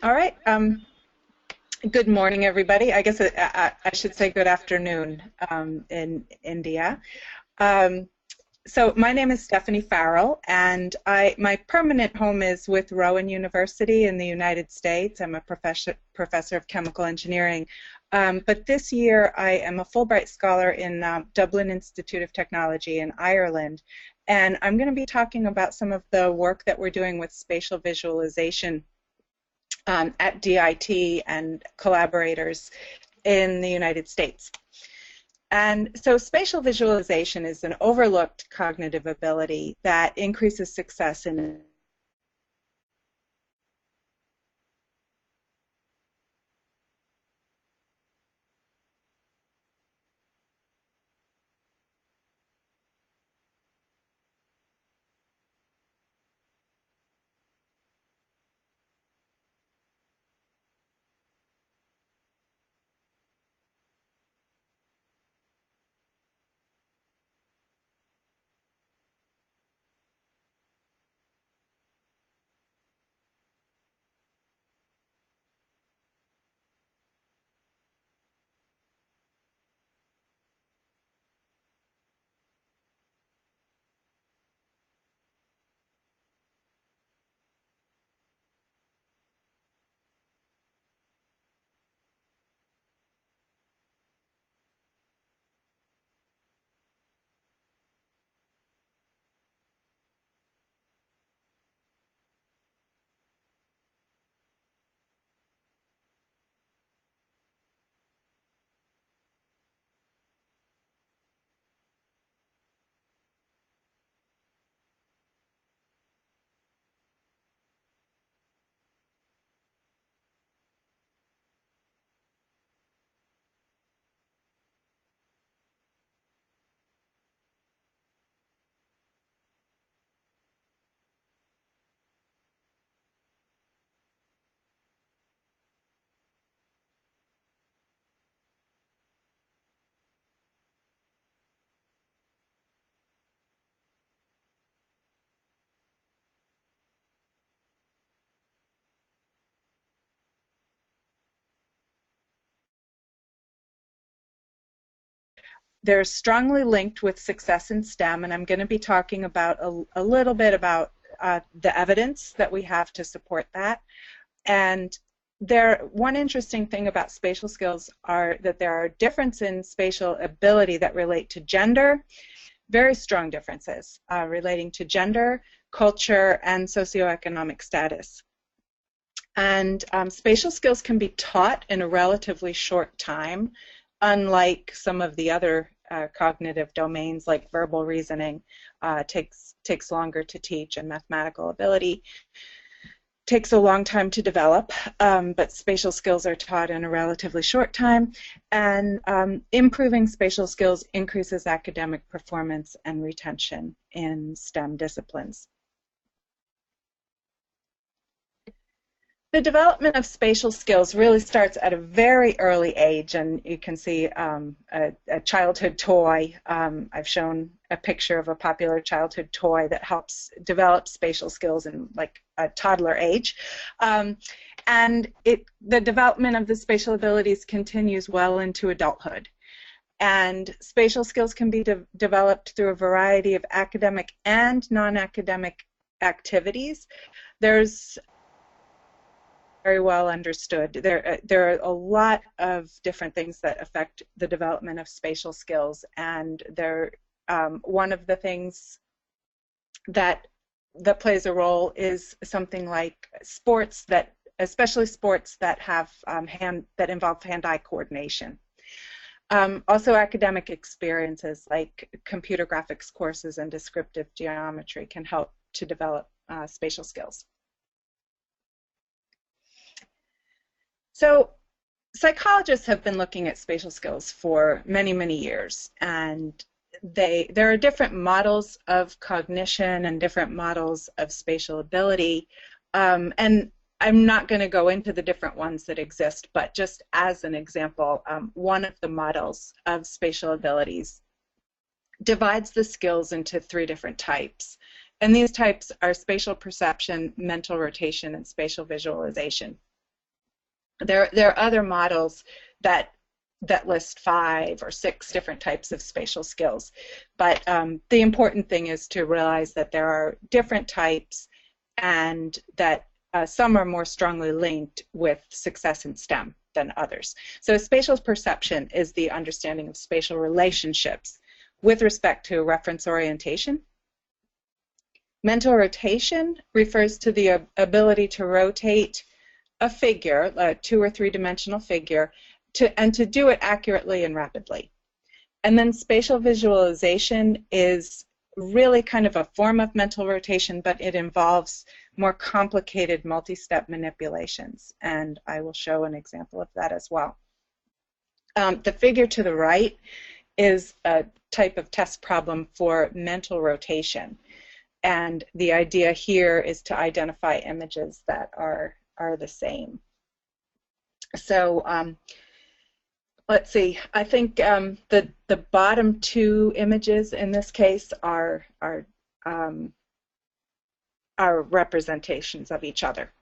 All right. Good morning, everybody. I guess I should say good afternoon in India. Um, so my name is Stephanie Farrell, and my permanent home is with Rowan University in the United States. I'm a professor of chemical engineering. But this year I am a Fulbright scholar in Dublin Institute of Technology in Ireland. And I'm going to be talking about some of the work that we're doing with spatial visualization at DIT and collaborators in the United States. And so spatial visualization is an overlooked cognitive ability that increases success in they're strongly linked with success in STEM, and I'm going to be talking about a little bit about the evidence that we have to support that. And one interesting thing about spatial skills are that there are differences in spatial ability that relate to gender, very strong differences relating to gender, culture, and socioeconomic status. And spatial skills can be taught in a relatively short time, unlike some of the other cognitive domains like verbal reasoning takes longer to teach, and mathematical ability takes a long time to develop, but spatial skills are taught in a relatively short time, and improving spatial skills increases academic performance and retention in STEM disciplines. The development of spatial skills really starts at a very early age, and you can see a childhood toy. I've shown a picture of a popular childhood toy that helps develop spatial skills in like a toddler age. And the development of the spatial abilities continues well into adulthood. And spatial skills can be developed through a variety of academic and non-academic activities. There's very well understood. There are a lot of different things that affect the development of spatial skills, and one of the things that plays a role is something like sports, especially sports that have that involve hand-eye coordination. Also, academic experiences like computer graphics courses and descriptive geometry can help to develop spatial skills. So psychologists have been looking at spatial skills for many, many years, and there are different models of cognition and different models of spatial ability, and I'm not going to go into the different ones that exist, but just as an example, one of the models of spatial abilities divides the skills into 3 different types, and these types are spatial perception, mental rotation, and spatial visualization. There are other models that list 5 or 6 different types of spatial skills, but the important thing is to realize that there are different types, and that some are more strongly linked with success in STEM than others. So spatial perception is the understanding of spatial relationships with respect to reference orientation. Mental rotation refers to the ability to rotate a figure, a 2 or 3 dimensional figure, and to do it accurately and rapidly. And then spatial visualization is really kind of a form of mental rotation, but it involves more complicated multi-step manipulations, and I will show an example of that as well. The figure to the right is a type of test problem for mental rotation, and the idea here is to identify images that are the same. So let's see, I think the bottom 2 images in this case are representations of each other.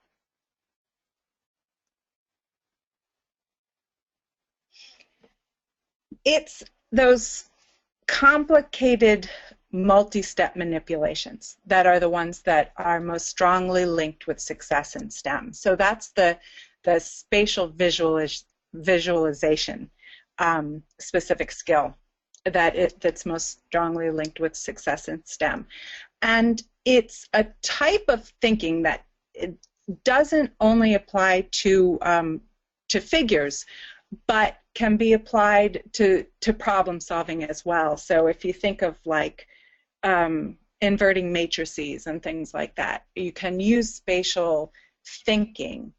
It's those complicated multi-step manipulations that are the ones that are most strongly linked with success in STEM. So that's the spatial visualization specific skill that's most strongly linked with success in STEM. And it's a type of thinking that it doesn't only apply to figures, but can be applied to problem solving as well. So if you think of like inverting matrices and things like that, you can use spatial thinking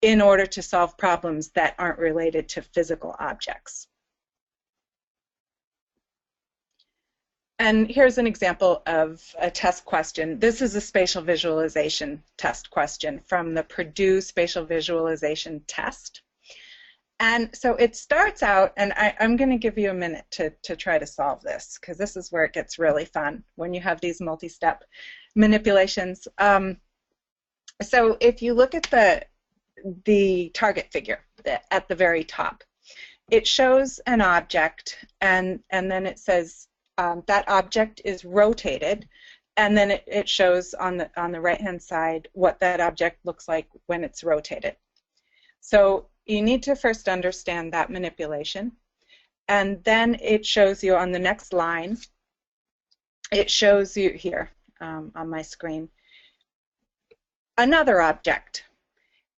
in order to solve problems that aren't related to physical objects. And here's an example of a test question. This is a spatial visualization test question from the Purdue Spatial Visualization Test. And so it starts out, and I'm going to give you a minute to try to solve this, because this is where it gets really fun, when you have these multi-step manipulations. So if you look at the target figure at the very top, it shows an object, and then it says that object is rotated, and then it shows on the right-hand side what that object looks like when it's rotated. So you need to first understand that manipulation, and then it shows you on the next line, it shows you here on my screen another object,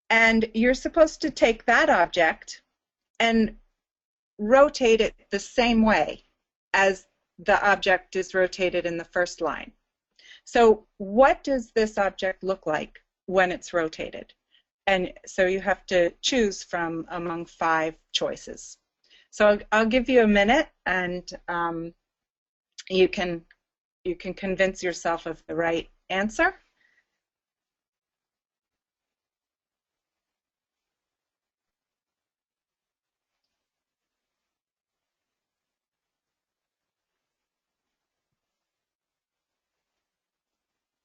and you're supposed to take that object and rotate it the same way as the object is rotated in the first line. So what does this object look like when it's rotated? And so you have to choose from among 5 choices. So I'll give you a minute, and you can convince yourself of the right answer.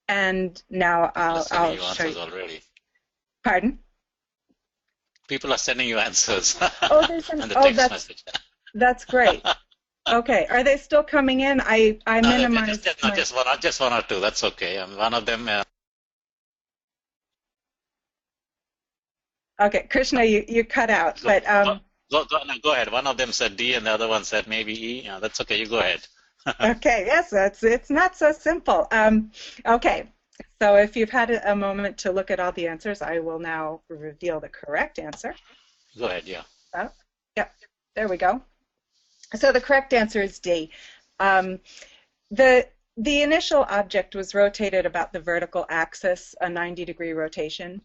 And now I'll show you. Already. Pardon? People are sending you answers. Oh, they're sending. Oh, that's great. Okay, are they still coming in? I minimized. Just one or two. That's okay. One of them. Okay, Krishna, you cut out, but go ahead. One of them said D, and the other one said maybe E. Yeah, that's okay. You go ahead. Okay. Yes, it's not so simple. Okay. So if you've had a moment to look at all the answers, I will now reveal the correct answer. Go ahead, yeah. Oh, yep, there we go. So the correct answer is D. The initial object was rotated about the vertical axis, a 90-degree rotation.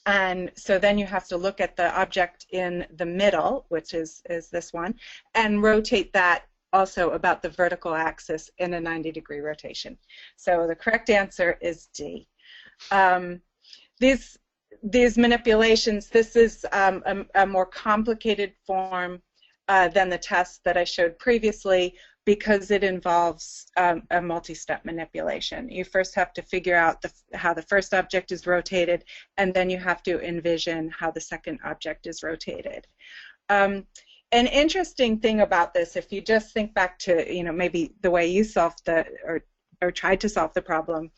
And so then you have to look at the object in the middle, which is this one, and rotate that also about the vertical axis in a 90-degree rotation. So the correct answer is D. These manipulations, this is a more complicated form than the test that I showed previously, because it involves a multi-step manipulation. You first have to figure out how the first object is rotated, and then you have to envision how the second object is rotated. An interesting thing about this, if you just think back to, you know, maybe the way you solved or tried to solve the problem,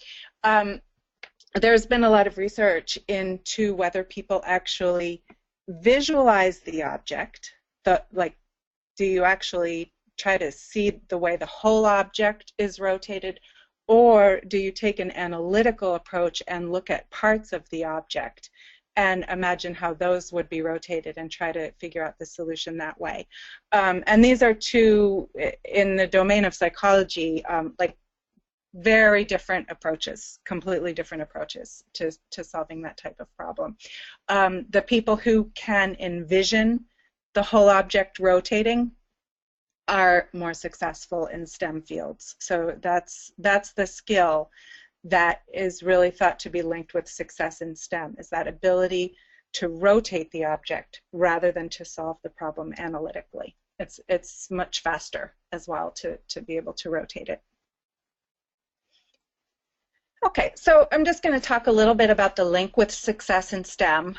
there's been a lot of research into whether people actually visualize the object, like, do you actually try to see the way the whole object is rotated, or do you take an analytical approach and look at parts of the object and imagine how those would be rotated and try to figure out the solution that way? And these are two, in the domain of psychology, like very different approaches, completely different approaches to solving that type of problem. The people who can envision the whole object rotating are more successful in STEM fields. So that's the skill that is really thought to be linked with success in STEM, is that ability to rotate the object rather than to solve the problem analytically. It's much faster as well to be able to rotate it. Okay, so I'm just going to talk a little bit about the link with success in STEM.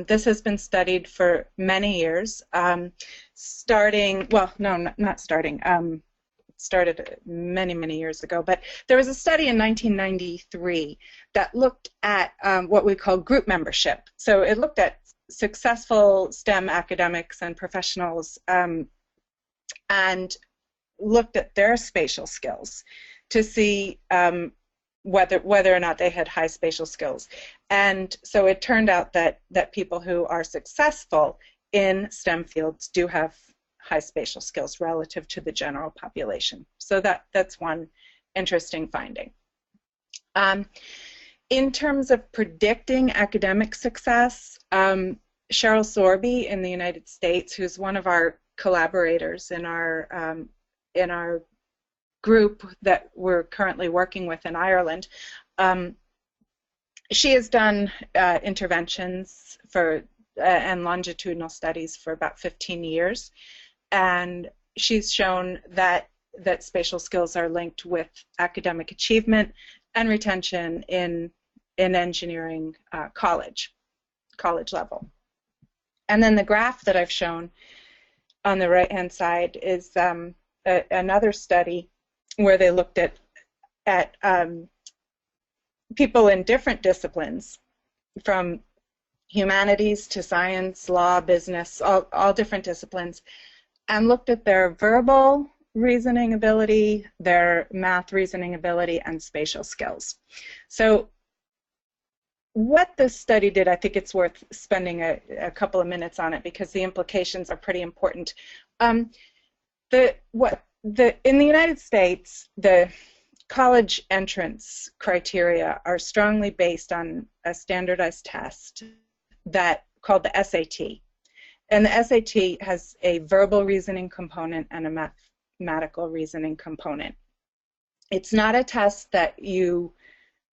This has been studied for many years, starting, well, no, not starting, started many, many years ago, but there was a study in 1993 that looked at what we call group membership. So it looked at successful STEM academics and professionals and looked at their spatial skills to see whether or not they had high spatial skills. And so it turned out that people who are successful in STEM fields do have high spatial skills relative to the general population. So that's one interesting finding. In terms of predicting academic success, Cheryl Sorby in the United States, who's one of our collaborators in our group that we're currently working with in Ireland, she has done interventions for and longitudinal studies for about 15 years, and she's shown that spatial skills are linked with academic achievement and retention in engineering college level. And then the graph that I've shown on the right-hand side is another study where they looked at people in different disciplines, from humanities to science, law, business, all different disciplines, and looked at their verbal reasoning ability, their math reasoning ability, and spatial skills. So what this study did, I think it's worth spending a couple of minutes on it because the implications are pretty important. In the United States, the college entrance criteria are strongly based on a standardized test called the SAT. And the SAT has a verbal reasoning component and a mathematical reasoning component. It's not a test that you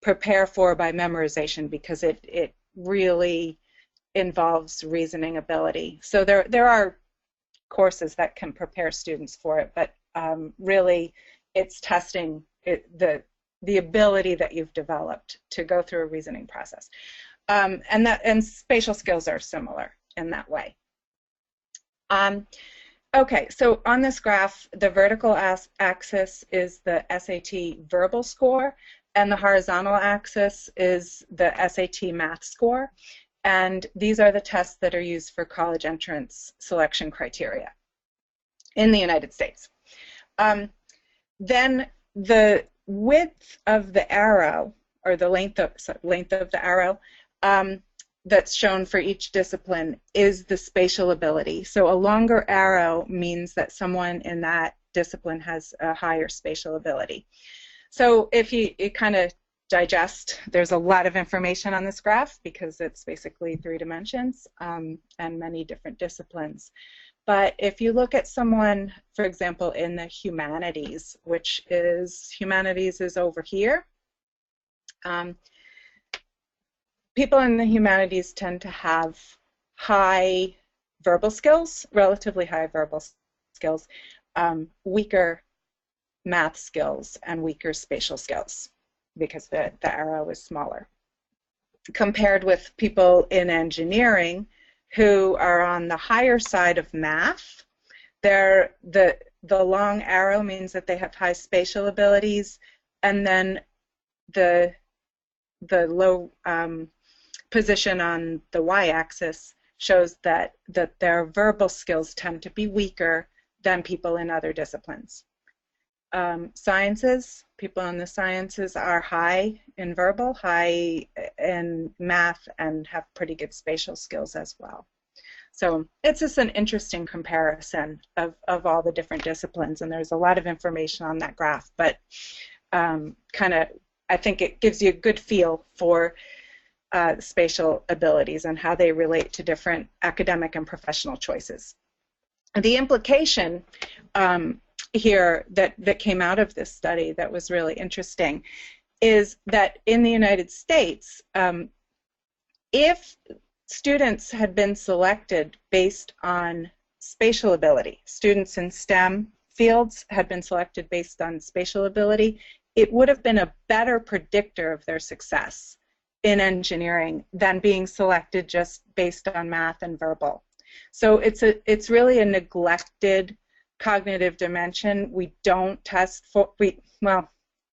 prepare for by memorization because it really involves reasoning ability. So there are courses that can prepare students for it, but really it's testing the ability that you've developed to go through a reasoning process. And spatial skills are similar in that way. Okay, so on this graph, the vertical axis is the SAT verbal score, and the horizontal axis is the SAT math score. And these are the tests that are used for college entrance selection criteria in the United States. Then the width of the arrow, or the length of the arrow, that's shown for each discipline is the spatial ability. So a longer arrow means that someone in that discipline has a higher spatial ability. So if you kind of digest, there's a lot of information on this graph because it's basically 3 dimensions and many different disciplines. But if you look at someone, for example, in the humanities, humanities is over here, people in the humanities tend to have high verbal skills, relatively high verbal skills, weaker math skills and weaker spatial skills because the arrow is smaller. Compared with people in engineering who are on the higher side of math, the long arrow means that they have high spatial abilities, and then the low position on the y-axis shows that their verbal skills tend to be weaker than people in other disciplines. Sciences, people in the sciences are high in verbal, high in math, and have pretty good spatial skills as well. So it's just an interesting comparison of all the different disciplines, and there's a lot of information on that graph, but kind of, I think it gives you a good feel for spatial abilities and how they relate to different academic and professional choices. The implication here that came out of this study that was really interesting is that in the United States, if students had been selected based on spatial ability, students in STEM fields had been selected based on spatial ability, it would have been a better predictor of their success in engineering than being selected just based on math and verbal. So it's really a neglected cognitive dimension. We don't test for, well,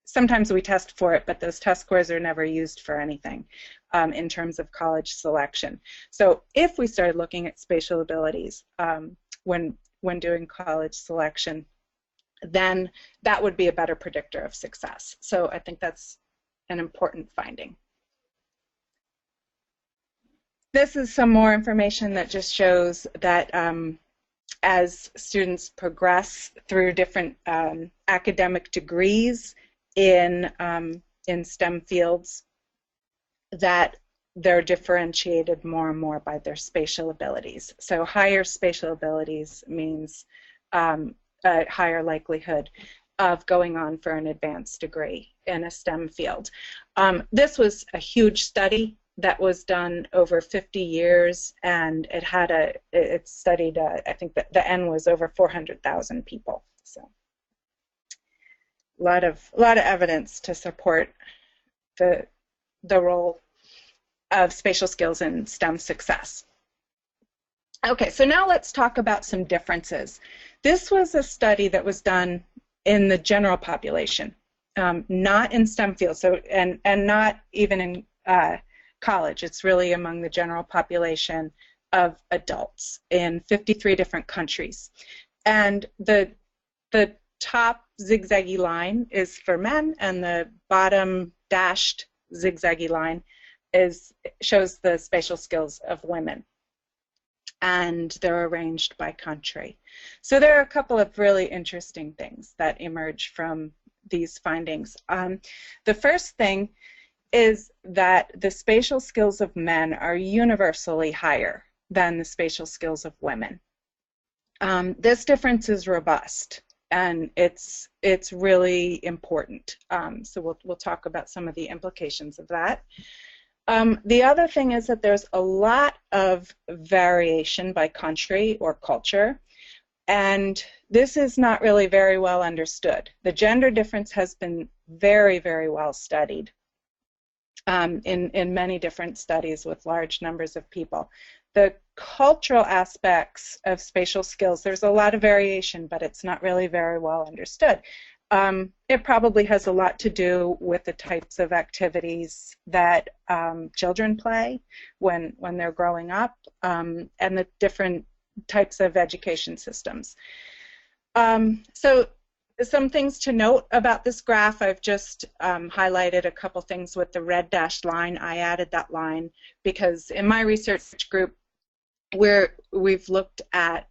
sometimes we test for it, but those test scores are never used for anything in terms of college selection. So if we started looking at spatial abilities when doing college selection, then that would be a better predictor of success. So I think that's an important finding. This is some more information that just shows that as students progress through different academic degrees in STEM fields, that they're differentiated more and more by their spatial abilities. So higher spatial abilities means a higher likelihood of going on for an advanced degree in a STEM field. This was a huge study that was done over 50 years, and it studied, I think that the N was over 400,000 people. So a lot of evidence to support the role of spatial skills in STEM success. Okay, so now let's talk about some differences. This was a study that was done in the general population, not in STEM fields, so and not even in college. It's really among the general population of adults in 53 different countries. And the top zigzaggy line is for men, and the bottom dashed zigzaggy line shows the spatial skills of women. And they're arranged by country. So there are a couple of really interesting things that emerge from these findings. The first thing is that the spatial skills of men are universally higher than the spatial skills of women. This difference is robust, and it's really important. So we'll talk about some of the implications of that. The other thing is that there's a lot of variation by country or culture, and this is not really very well understood. The gender difference has been very, very well studied in many different studies with large numbers of people. The cultural aspects of spatial skills, there's a lot of variation, but it's not really very well understood. It probably has a lot to do with the types of activities that children play when they're growing up, and the different types of education systems. So some things to note about this graph. I've just highlighted a couple things with the red dashed line. I added that line because in my research group we've looked at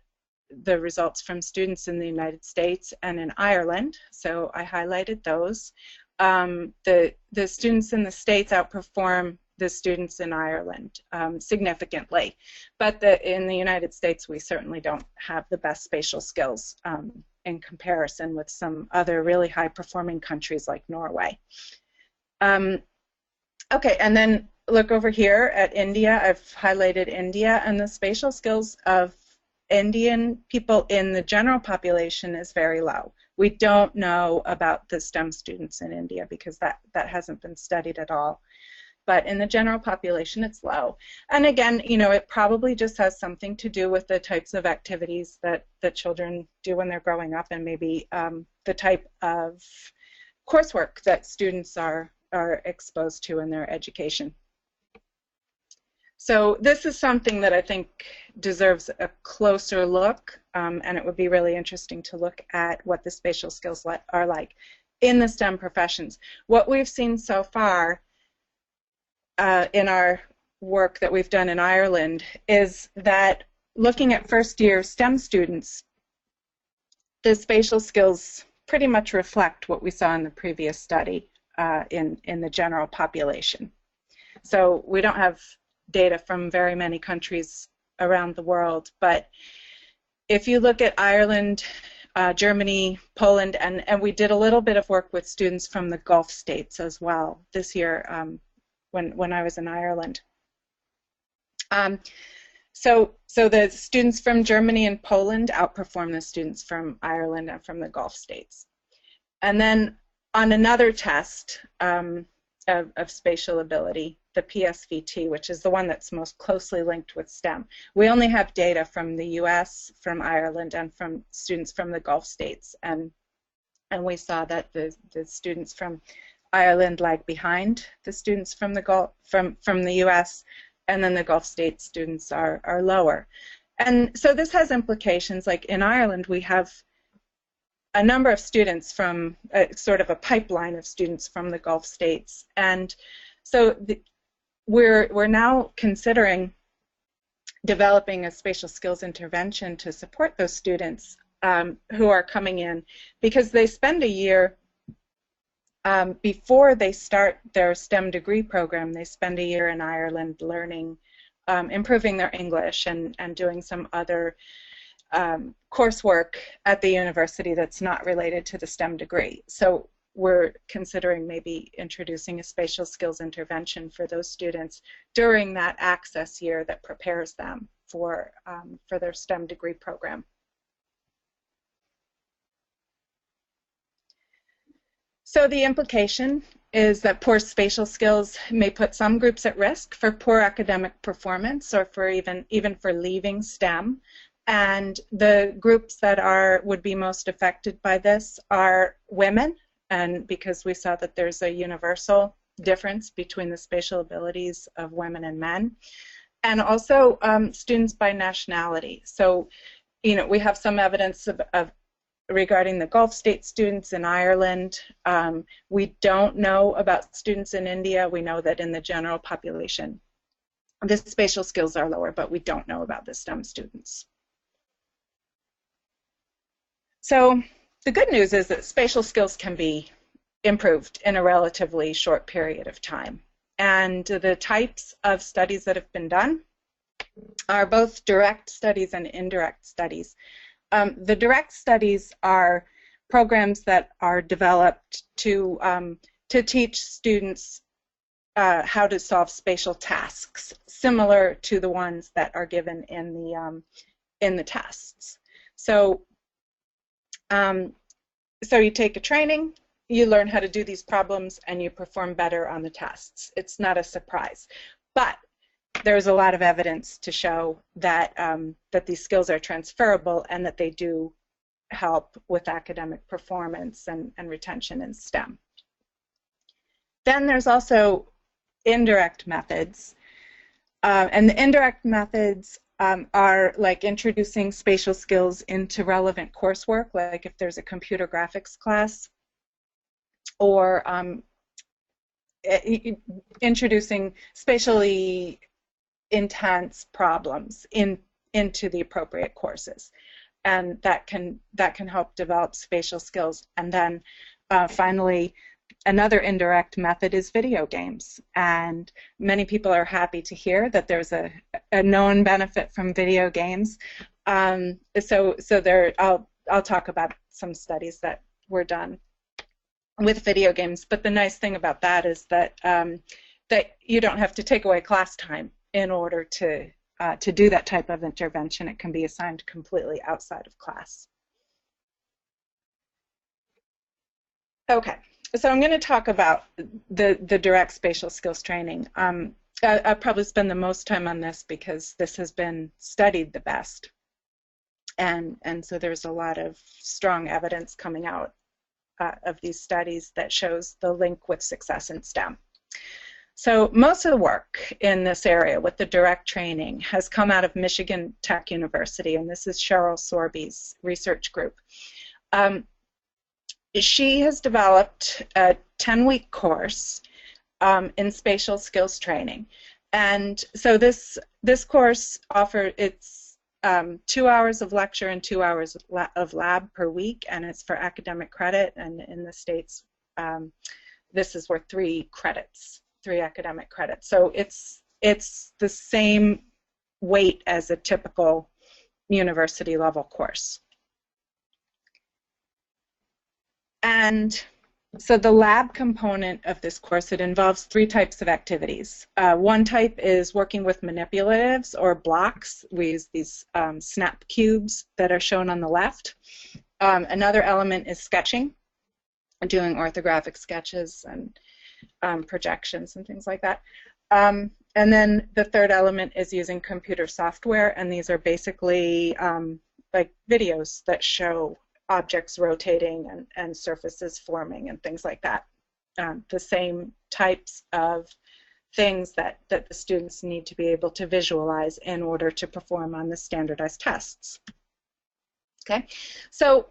the results from students in the United States and in Ireland, so I highlighted those. The students in the States outperform the students in Ireland significantly, but in the United States we certainly don't have the best spatial skills in comparison with some other really high-performing countries like Norway. Okay, and then look over here at India. I've highlighted India, and the spatial skills of Indian people in the general population is very low. We don't know about the STEM students in India because that hasn't been studied at all. But in the general population, it's low. And again, you know, it probably just has something to do with the types of activities that children do when they're growing up, and maybe the type of coursework that students are exposed to in their education. So this is something that I think deserves a closer look, and it would be really interesting to look at what the spatial skills are like in the STEM professions. What we've seen so far in our work that we've done in Ireland is that looking at first-year STEM students, the spatial skills pretty much reflect what we saw in the previous study in the general population. So we don't have data from very many countries around the world, but if you look at Ireland, Germany, Poland, and we did a little bit of work with students from the Gulf states as well this year when I was in Ireland. So the students from Germany and Poland outperform the students from Ireland and from the Gulf states. And then on another test of spatial ability, the PSVT, which is the one that's most closely linked with STEM, we only have data from the US, from Ireland, and from students from the Gulf states. And we saw that the students from Ireland lag behind the students from the from the US, and then the Gulf States students are lower. And so this has implications. Like in Ireland, we have a number of students from sort of a pipeline of students from the Gulf States, and so we're now considering developing a spatial skills intervention to support those students who are coming in, because they spend a year before they start their STEM degree program. They spend a year in Ireland learning, improving their English, and doing some other coursework at the university that's not related to the STEM degree. So we're considering maybe introducing a spatial skills intervention for those students during that access year that prepares them for their STEM degree program. So the implication is that poor spatial skills may put some groups at risk for poor academic performance, or for even for leaving STEM. And the groups that would be most affected by this are women, and because we saw that there's a universal difference between the spatial abilities of women and men, and also students by nationality. So, you know, we have some evidence of regarding the Gulf State students in Ireland. We don't know about students in India. We know that in the general population, the spatial skills are lower, but we don't know about the STEM students. So the good news is that spatial skills can be improved in a relatively short period of time. And the types of studies that have been done are both direct studies and indirect studies. The direct studies are programs that are developed to teach students how to solve spatial tasks, similar to the ones that are given in the tests. So, so you take a training, you learn how to do these problems, and you perform better on the tests. It's not a surprise, but there's a lot of evidence to show that that these skills are transferable and that they do help with academic performance and retention in STEM. Then there's also indirect methods, and the indirect methods are like introducing spatial skills into relevant coursework, like if there's a computer graphics class, or introducing spatially intense problems into the appropriate courses, and that can help develop spatial skills. And then finally, another indirect method is video games, and many people are happy to hear that there's a known benefit from video games. So there, I'll talk about some studies that were done with video games. But the nice thing about that is that that you don't have to take away class time in order to do that type of intervention. It can be assigned completely outside of class. Okay, so I'm going to talk about the direct spatial skills training. I'll probably spend the most time on this because this has been studied the best, and so there's a lot of strong evidence coming out of these studies that shows the link with success in STEM. So most of the work in this area with the direct training has come out of Michigan Tech University, and this is Cheryl Sorby's research group. She has developed a 10-week course in spatial skills training, and so this course it's 2 hours of lecture and 2 hours of lab per week, and it's for academic credit. And in the States, this is worth 3 credits, 3 academic credits. So it's the same weight as a typical university level course. And so the lab component of this course, it involves 3 types of activities. One type is working with manipulatives or blocks. We use these snap cubes that are shown on the left. Another element is sketching, doing orthographic sketches and projections and things like that. And then the third element is using computer software, and these are basically like videos that show objects rotating and surfaces forming and things like that. The same types of things that the students need to be able to visualize in order to perform on the standardized tests. Okay, so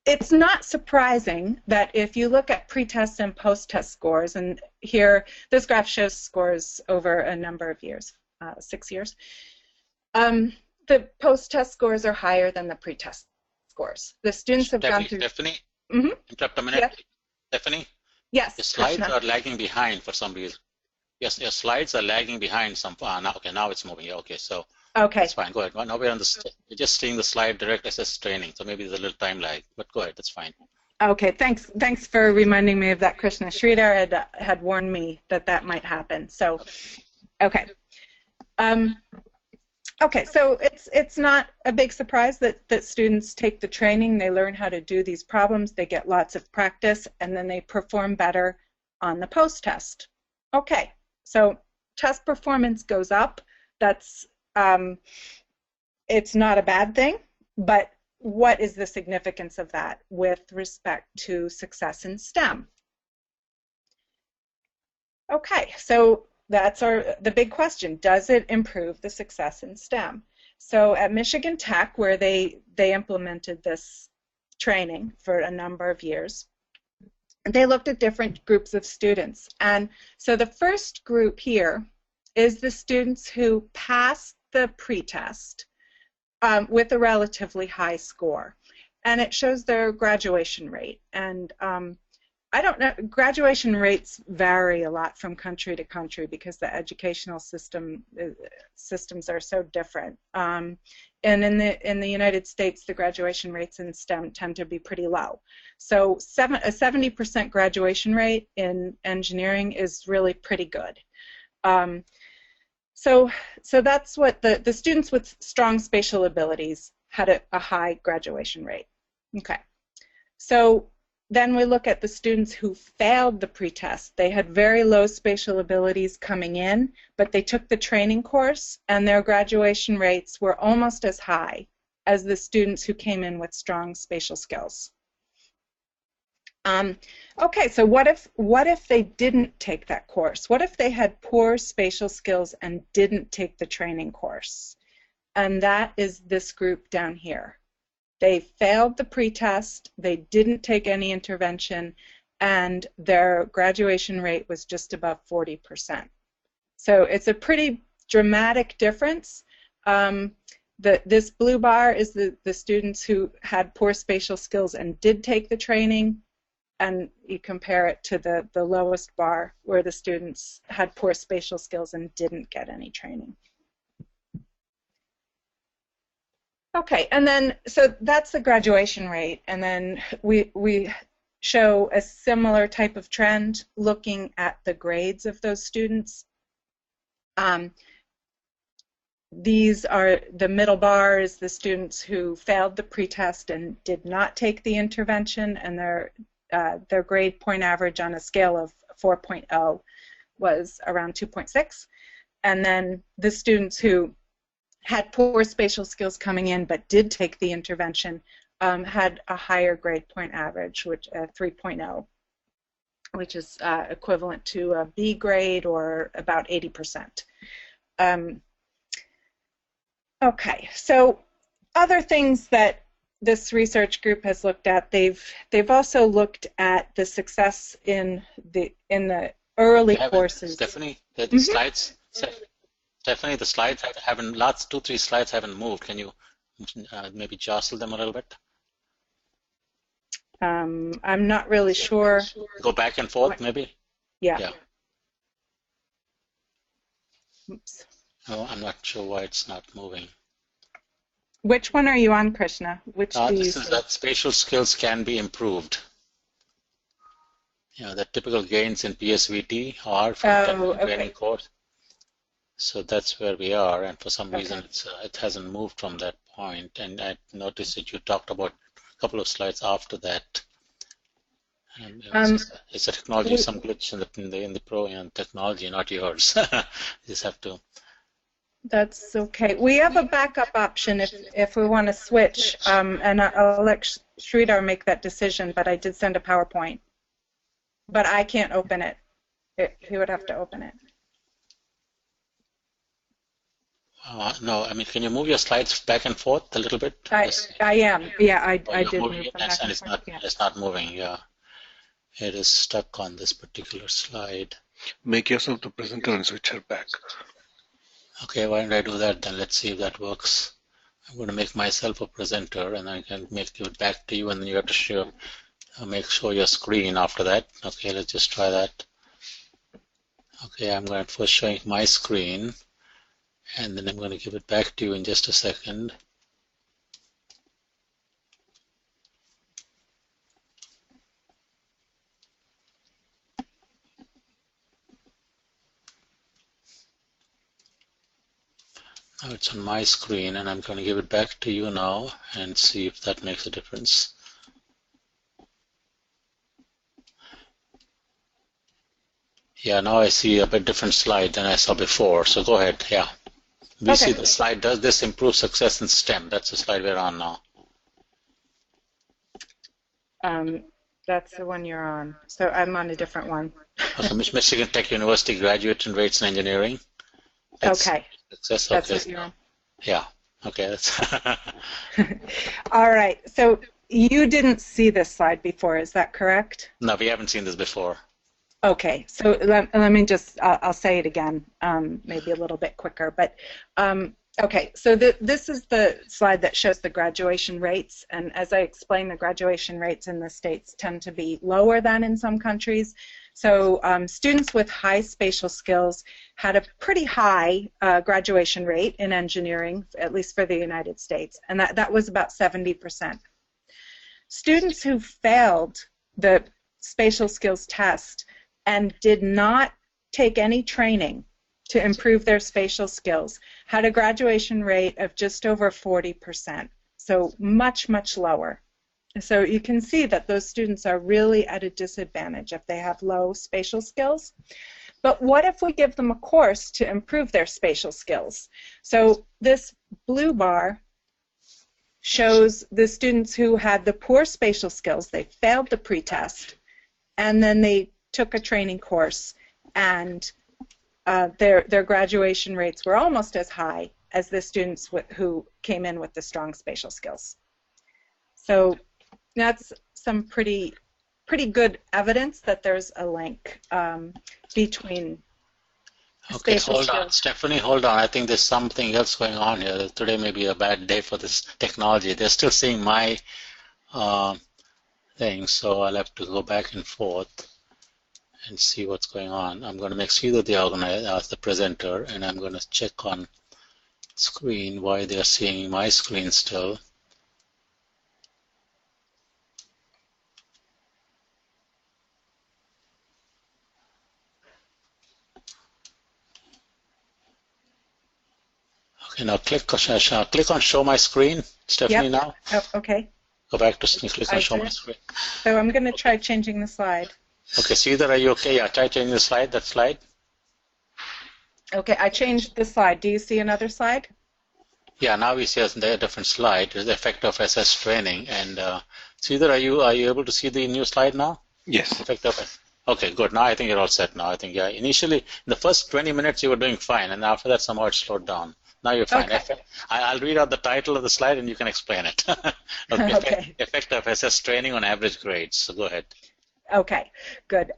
it's not surprising that if you look at pre-test and post-test scores, and here this graph shows scores over a number of years, 6 years, the post-test scores are higher than the pre-test scores. The students have gone through. Stephanie, Mm-hmm. interrupt a minute. Yeah. Stephanie? Yes. Your slides are lagging behind for some reason. Yes, your slides are lagging behind some. Now it's moving. Yeah, okay, so okay. That's fine. Go ahead. Now we're we're just seeing the slide direct access training, so maybe there's a little time lag. But go ahead. That's fine. Okay. Thanks for reminding me of that. Krishna Sridhar had warned me that might happen. So, okay. Okay, so it's not a big surprise that students take the training, they learn how to do these problems, they get lots of practice, and then they perform better on the post-test. Okay, so test performance goes up. That's it's not a bad thing, but what is the significance of that with respect to success in STEM? Okay, so that's the big question. Does it improve the success in STEM? So at Michigan Tech, where they implemented this training for a number of years, they looked at different groups of students. And so the first group here is the students who passed the pretest with a relatively high score. And it shows their graduation rate. And I don't know, graduation rates vary a lot from country to country because the educational systems are so different. And in the United States, the graduation rates in STEM tend to be pretty low. So a 70% graduation rate in engineering is really pretty good. So that's what the students with strong spatial abilities had a high graduation rate. Okay, so then we look at the students who failed the pretest. They had very low spatial abilities coming in, but they took the training course, and their graduation rates were almost as high as the students who came in with strong spatial skills. Okay, so what if they didn't take that course? What if they had poor spatial skills and didn't take the training course? And that is this group down here. They failed the pretest, they didn't take any intervention, and their graduation rate was just above 40%. So it's a pretty dramatic difference. This blue bar is the students who had poor spatial skills and did take the training, and you compare it to the lowest bar where the students had poor spatial skills and didn't get any training. Okay, and then, so that's the graduation rate, and then we show a similar type of trend looking at the grades of those students. These are the middle bars, the students who failed the pretest and did not take the intervention, and their their grade point average on a scale of 4.0 was around 2.6. And then the students who had poor spatial skills coming in but did take the intervention had a higher grade point average, which 3.0, which is equivalent to a B grade or about 80%. Okay, so other things that this research group has looked at, they've also looked at the success in the early courses. Stephanie, the slides. Stephanie, the slides haven't. Last 2-3 slides haven't moved. Can you maybe jostle them a little bit? I'm not really sure. Go back and forth, maybe. Yeah. Oops. Oh, I'm not sure why it's not moving. Which one are you on, Krishna? Which do you this is that spatial skills can be improved. The typical gains in PSVT are from training course. So that's where we are, and for some reason it hasn't moved from that point. And I noticed that you talked about a couple of slides after that. It's a technology, some glitch in the pro technology, not yours. You just have to. That's okay. We have a backup option if we want to switch, and I'll let Sridhar make that decision. But I did send a PowerPoint, but I can't open it. He would have to open it. No, I mean, can you move your slides back and forth a little bit? I am. Yeah, I did move them back and it's not moving. Yeah, it is stuck on this particular slide. Make yourself the presenter and switch her back. Okay, why don't I do that then? Let's see if that works. I'm going to make myself a presenter, and I can give it back to you, and then you have to show your screen after that. Okay, let's just try that. Okay, I'm going to first showing my screen, and then I'm going to give it back to you in just a second. Now it's on my screen, and I'm going to give it back to you now and see if that makes a difference. Yeah, now I see a bit different slide than I saw before, so go ahead. Yeah. We see the slide, does this improve success in STEM? That's the slide we're on now. That's the one you're on. So I'm on a different one. Okay, Michigan Tech University graduate and rates in engineering. That's success. That's what you're on. Yeah. Okay. That's All right. So you didn't see this slide before, is that correct? No, we haven't seen this before. Okay, so let me just, I'll say it again, maybe a little bit quicker, but okay, so this is the slide that shows the graduation rates, and as I explained, the graduation rates in the States tend to be lower than in some countries. So students with high spatial skills had a pretty high graduation rate in engineering, at least for the United States, and that was about 70%. Students who failed the spatial skills test and did not take any training to improve their spatial skills had a graduation rate of just over 40%, so much, much lower. So you can see that those students are really at a disadvantage if they have low spatial skills. But what if we give them a course to improve their spatial skills? So this blue bar shows the students who had the poor spatial skills. They failed the pretest, and then they took a training course, and their graduation rates were almost as high as the students who came in with the strong spatial skills. So that's some pretty good evidence that there's a link between Okay, hold on. Stephanie, hold on. I think there's something else going on here. Today may be a bad day for this technology. They're still seeing my thing, so I'll have to go back and forth and see what's going on. I'm going to make Sridhar the presenter, and I'm going to check on screen why they're seeing my screen still. Okay, now click on show my screen, Stephanie. Yep. Now. Oh, okay. Go back to click on I show my did. screen. So I'm going to try changing the slide. Okay, see that? Are you okay? Yeah, try changing the slide, that slide. Okay, I changed the slide. Do you see another slide? Yeah, now we see a different slide. It's the effect of SS training. And Sridhar, are you able to see the new slide now? Yes. Effect of it. Okay, good. Now I think you're all set now. I think, yeah, initially, in the first 20 minutes, you were doing fine. And after that, somehow it slowed down. Now you're fine. Okay. I'll read out the title of the slide and you can explain it. Okay. Okay. Effect of SS training on average grades. So go ahead. Okay, good.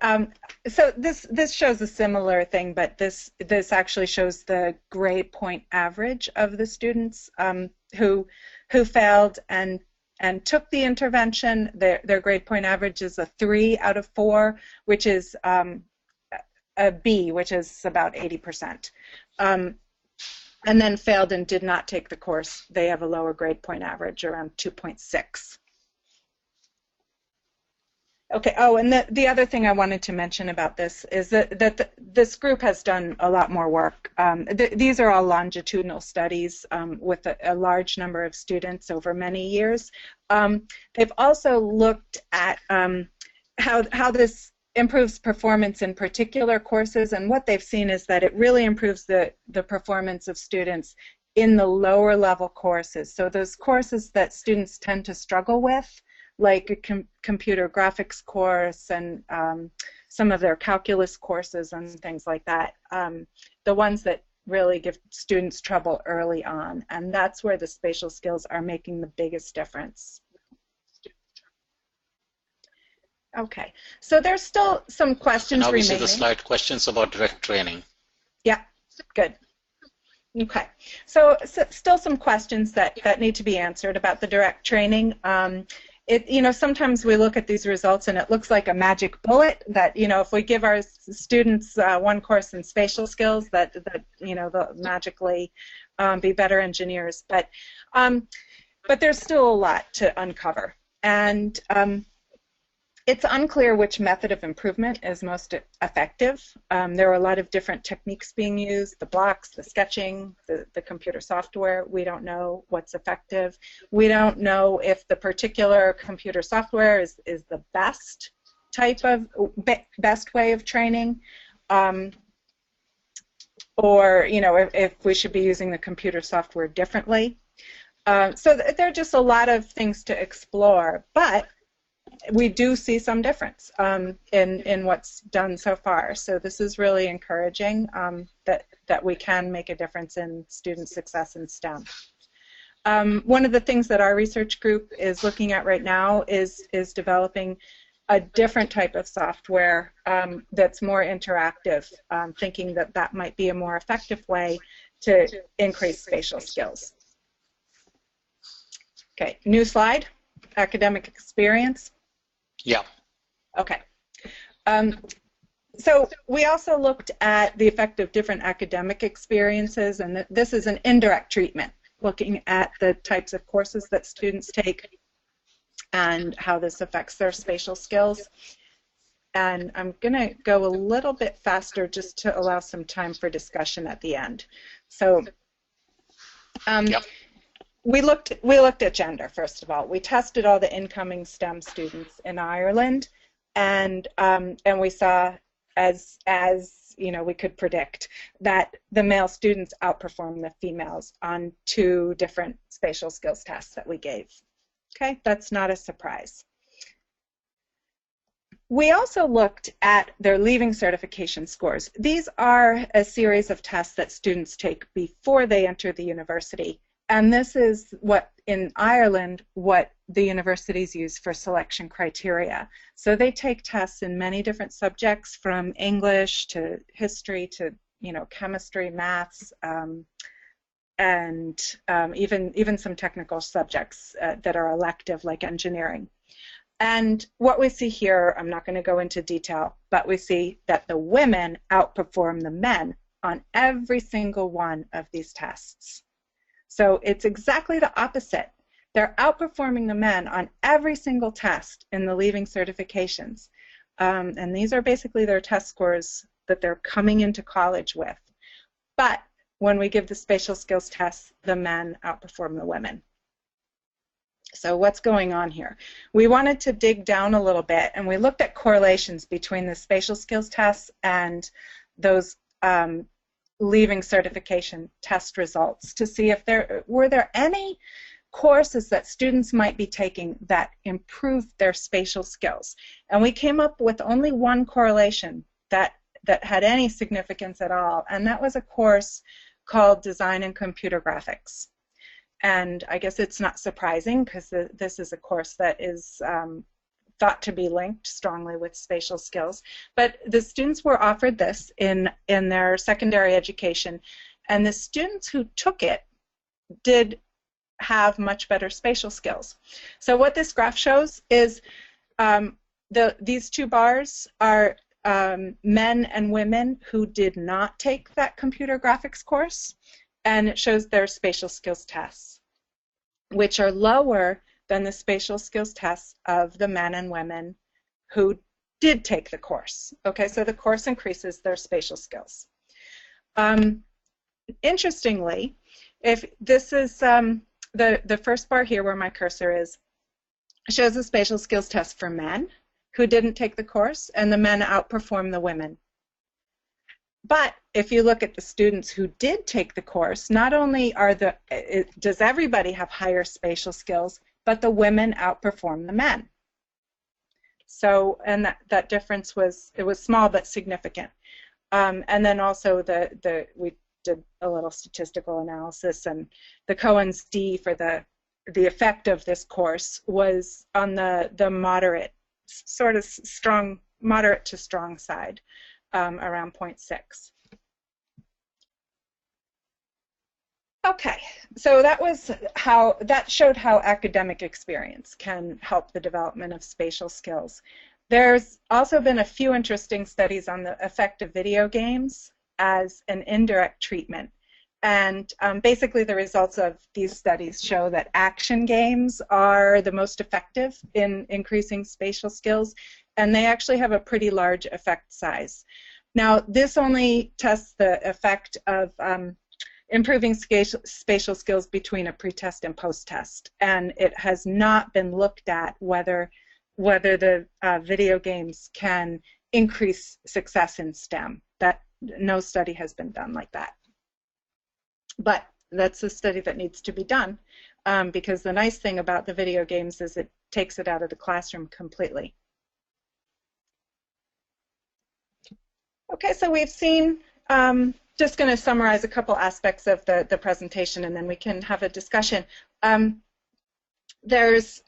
So this shows a similar thing, but this actually shows the grade point average of the students who failed and took the intervention. Their grade point average is a 3 out of 4, which is a B, which is about 80%. And then failed and did not take the course. They have a lower grade point average, around 2.6. Okay. Oh, and the other thing I wanted to mention about this is that this group has done a lot more work. These are all longitudinal studies with a large number of students over many years. They've also looked at how this improves performance in particular courses, and what they've seen is that it really improves the performance of students in the lower level courses. So those courses that students tend to struggle with, like a computer graphics course and some of their calculus courses and things like that, the ones that really give students trouble early on. And that's where the spatial skills are making the biggest difference. Okay, so there's still some questions now we remaining. see the slide, questions about direct training. Yeah, good. Okay, so still some questions that need to be answered about the direct training. Sometimes we look at these results and it looks like a magic bullet that, if we give our students one course in spatial skills, that they'll magically be better engineers. But there's still a lot to uncover. And it's unclear which method of improvement is most effective. There are a lot of different techniques being used, the blocks, the sketching, the computer software. We don't know what's effective. We don't know if the particular computer software is the best type of, best way of training, or if we should be using the computer software differently. So there are just a lot of things to explore, but we do see some difference in what's done so far. So this is really encouraging that we can make a difference in student success in STEM. One of the things that our research group is looking at right now is developing a different type of software that's more interactive, thinking that might be a more effective way to increase spatial skills. Okay, new slide, academic experience. Yeah. Okay. So we also looked at the effect of different academic experiences, and this is an indirect treatment, looking at the types of courses that students take and how this affects their spatial skills. And I'm going to go a little bit faster just to allow some time for discussion at the end. So Yep. We looked at gender, first of all. We tested all the incoming STEM students in Ireland, and we saw, as we could predict, that the male students outperformed the females on 2 different spatial skills tests that we gave. Okay, that's not a surprise. We also looked at their leaving certification scores. These are a series of tests that students take before they enter the university. And this is what, in Ireland, what the universities use for selection criteria. So they take tests in many different subjects, from English to history to, chemistry, maths, and even some technical subjects that are elective, like engineering. And what we see here, I'm not going to go into detail, but we see that the women outperform the men on every single one of these tests. So it's exactly the opposite. They're outperforming the men on every single test in the leaving certifications. And these are basically their test scores that they're coming into college with. But when we give the spatial skills tests, the men outperform the women. So what's going on here? We wanted to dig down a little bit, and we looked at correlations between the spatial skills tests and those leaving certification test results to see if there were any courses that students might be taking that improved their spatial skills. And we came up with only one correlation that had any significance at all, and that was a course called Design and Computer Graphics. And I guess it's not surprising because this is a course that is thought to be linked strongly with spatial skills. But the students were offered this in their secondary education, and the students who took it did have much better spatial skills. So what this graph shows is these two bars are men and women who did not take that computer graphics course, and it shows their spatial skills tests, which are lower than the spatial skills tests of the men and women who did take the course. Okay, so the course increases their spatial skills. Interestingly, if this is the first bar here where my cursor is, shows a spatial skills test for men who didn't take the course, and the men outperform the women. But if you look at the students who did take the course, not only does everybody have higher spatial skills, but the women outperform the men. So, and that difference was small but significant. And then also we did a little statistical analysis, and the Cohen's D for the effect of this course was on the moderate, sort of strong, moderate to strong side, around 0.6. Okay, so that showed how academic experience can help the development of spatial skills. There's also been a few interesting studies on the effect of video games as an indirect treatment. And basically the results of these studies show that action games are the most effective in increasing spatial skills, and they actually have a pretty large effect size. Now, this only tests the effect of improving spatial skills between a pretest and post-test, and it has not been looked at whether the video games can increase success in STEM. No study has been done like that. But that's a study that needs to be done, because the nice thing about the video games is it takes it out of the classroom completely. Okay, so we've seen, just going to summarize a couple aspects of the presentation, and then we can have a discussion. There's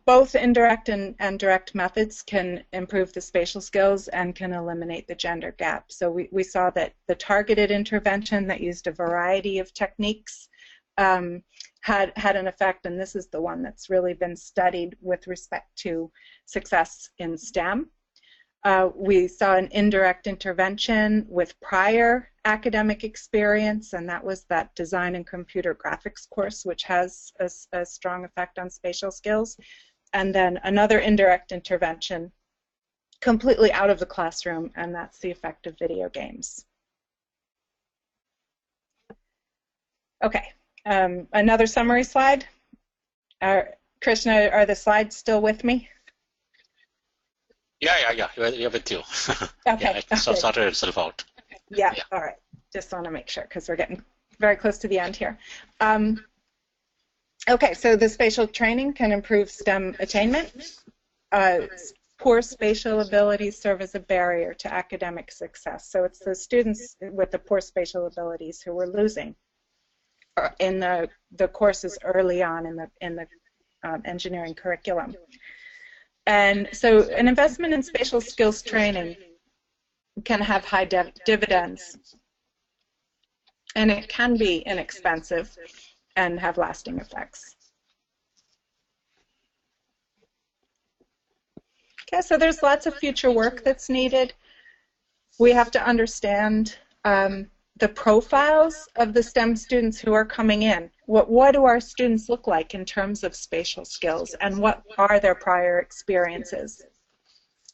both indirect and direct methods can improve the spatial skills and can eliminate the gender gap. So we saw that the targeted intervention that used a variety of techniques had an effect, and this is the one that's really been studied with respect to success in STEM. We saw an indirect intervention with prior academic experience, and that was that Design and Computer Graphics course, which has a strong effect on spatial skills. And then another indirect intervention completely out of the classroom, and that's the effect of video games. Okay, another summary slide. Krishna, are the slides still with me? Yeah, you're with you. Okay. Yeah, it sorted itself out. Yeah, all right. Just want to make sure because we're getting very close to the end here. Okay, so the spatial training can improve STEM attainment. Poor spatial abilities serve as a barrier to academic success. So it's the students with the poor spatial abilities who we're losing in the courses early on in the engineering curriculum. And so an investment in spatial skills training can have high dividends, and it can be inexpensive and have lasting effects. Okay, so there's lots of future work that's needed. We have to understand the profiles of the STEM students who are coming in. What do our students look like in terms of spatial skills, and what are their prior experiences?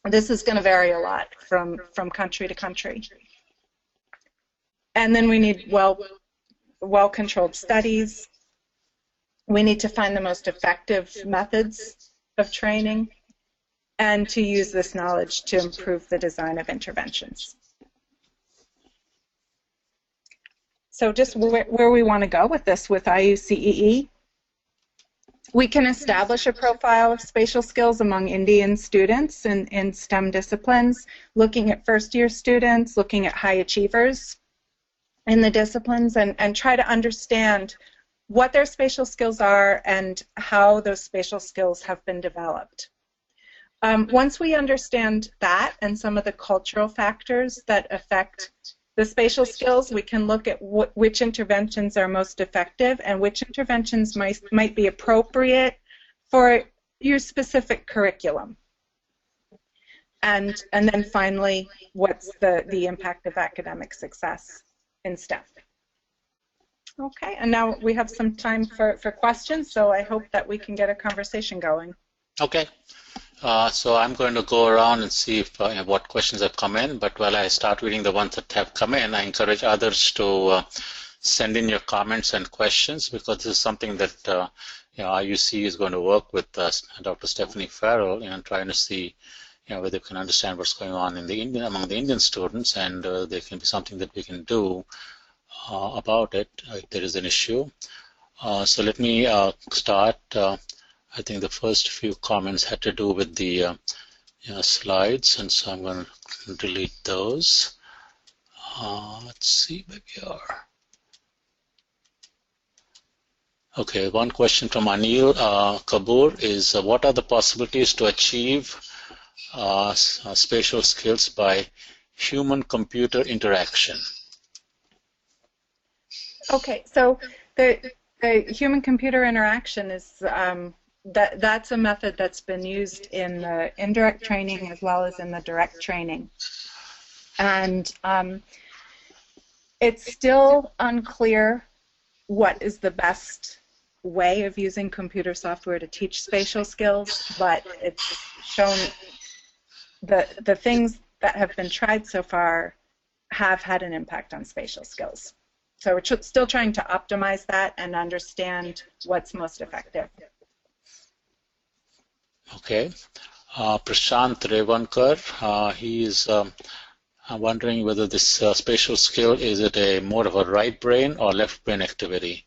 This is going to vary a lot from country to country. And then we need well-controlled studies. We need to find the most effective methods of training and to use this knowledge to improve the design of interventions. So just where we want to go with this with IUCEE, we can establish a profile of spatial skills among Indian students in STEM disciplines, looking at first-year students, looking at high achievers in the disciplines, and try to understand what their spatial skills are and how those spatial skills have been developed. Once we understand that and some of the cultural factors that affect the spatial skills, we can look at which interventions are most effective and which interventions might be appropriate for your specific curriculum. And then finally, what's the impact of academic success in STEM. Okay, and now we have some time for questions, so I hope that we can get a conversation going. Okay. So I'm going to go around and see if what questions have come in, but while I start reading the ones that have come in, I encourage others to send in your comments and questions, because this is something that IUC is going to work with Dr. Stephanie Farrell, trying to see whether they can understand what's going on in among the Indian students, and there can be something that we can do about it if there is an issue. So let me start. I think the first few comments had to do with the slides, and so I'm going to delete those. Let's see where we are. Okay, one question from Anil Kapoor is, what are the possibilities to achieve spatial skills by human-computer interaction? Okay, so the human-computer interaction is that's a method that's been used in the indirect training as well as in the direct training. And it's still unclear what is the best way of using computer software to teach spatial skills, but it's shown the things that have been tried so far have had an impact on spatial skills. So we're still trying to optimize that and understand what's most effective. Okay. Prashant Revankar, he is wondering whether this spatial skill, is it more of a right brain or left brain activity?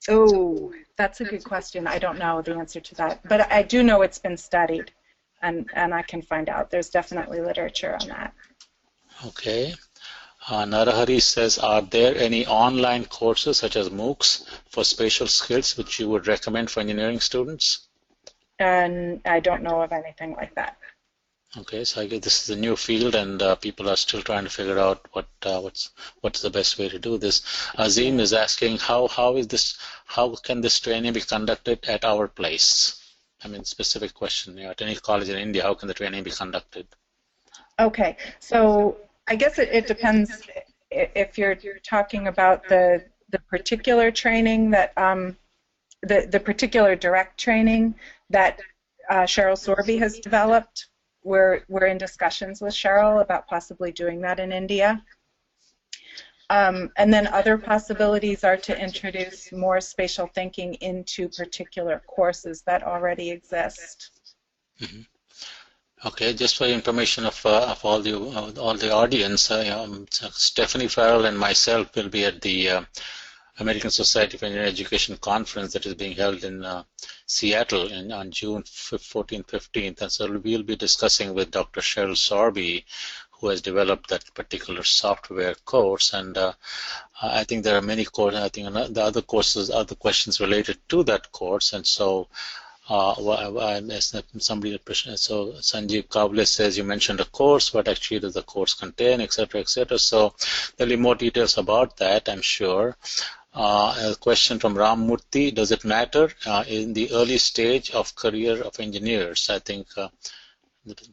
Oh, that's a good question. I don't know the answer to that, but I do know it's been studied, and I can find out. There's definitely literature on that. Okay. Narahari says, are there any online courses such as MOOCs for spatial skills which you would recommend for engineering students? And I don't know of anything like that. Okay, so I guess this is a new field, and people are still trying to figure out what's the best way to do this. Azim is asking, how can this training be conducted at our place? I mean, specific question. At any college in India, how can the training be conducted? Okay, so I guess it depends if you're talking about the particular training that the particular direct training that Cheryl Sorby has developed. We're in discussions with Cheryl about possibly doing that in India. And then other possibilities are to introduce more spatial thinking into particular courses that already exist. Mm-hmm. Okay, just for information of all the audience, Stephanie Farrell and myself will be at the American Society for Engineering Education conference that is being held in Seattle on June 14th, 15th, and so we'll be discussing with Dr. Cheryl Sorby, who has developed that particular software course, and I think there are many courses. I think the other courses, other questions related to that course, and so. Somebody, so Sanjeev Kavle says you mentioned a course, what actually does the course contain, etc., etc. So there'll be more details about that, I'm sure. A question from Ram Murthy: does it matter in the early stage of career of engineers? I think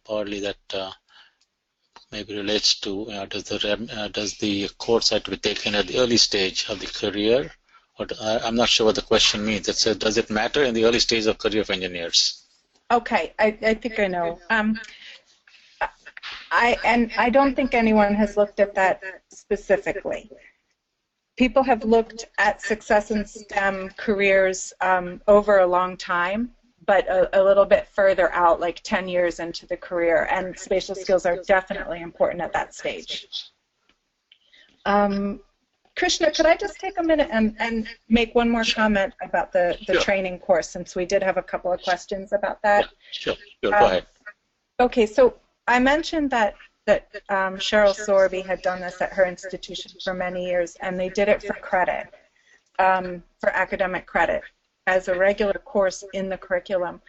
partly that maybe relates to does the course have to be taken at the early stage of the career? I'm not sure what the question means. It says, does it matter in the early stage of career of engineers? Okay, I think I know. I don't think anyone has looked at that specifically. people have looked at success in STEM careers over a long time, but a little bit further out, like 10 years into the career, and spatial skills are definitely important at that stage. Krishna, could I just take a minute and make one more comment about the Sure. training course, since we did have a couple of questions about that? Sure, go ahead. Okay, so I mentioned that Cheryl Sorby had done this at her institution for many years, and they did it for credit, for academic credit, as a regular course in the curriculum.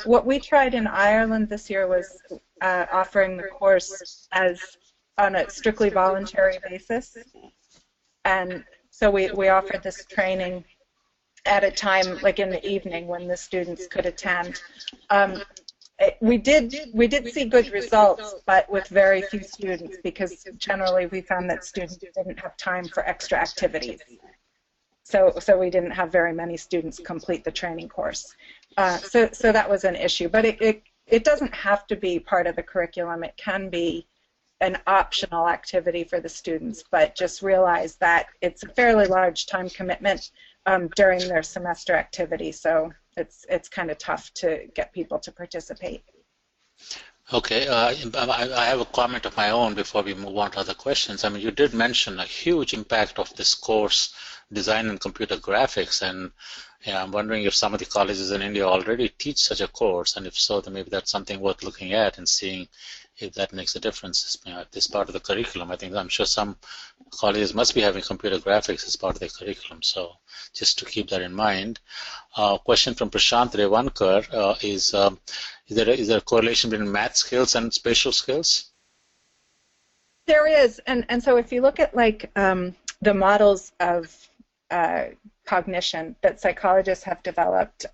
What we tried in Ireland this year was offering the course as on a strictly voluntary basis. And so we offered this training at a time, like in the evening, when the students could attend. We did see good results, but with very few students, because generally we found that students didn't have time for extra activities. So we didn't have very many students complete the training course. So that was an issue. But it doesn't have to be part of the curriculum. It can be an optional activity for the students, but just realize that it's a fairly large time commitment during their semester activity, so it's kind of tough to get people to participate. Okay, I have a comment of my own before we move on to other questions. I mean, you did mention a huge impact of this course, design and computer graphics, and I'm wondering if some of the colleges in India already teach such a course, and if so, then maybe that's something worth looking at and seeing if that makes a difference at this part of the curriculum. I'm sure some colleges must be having computer graphics as part of their curriculum, so just to keep that in mind. Question from Prashant Revankar is there a correlation between math skills and spatial skills? There is, and so if you look at like the models of cognition that psychologists have developed,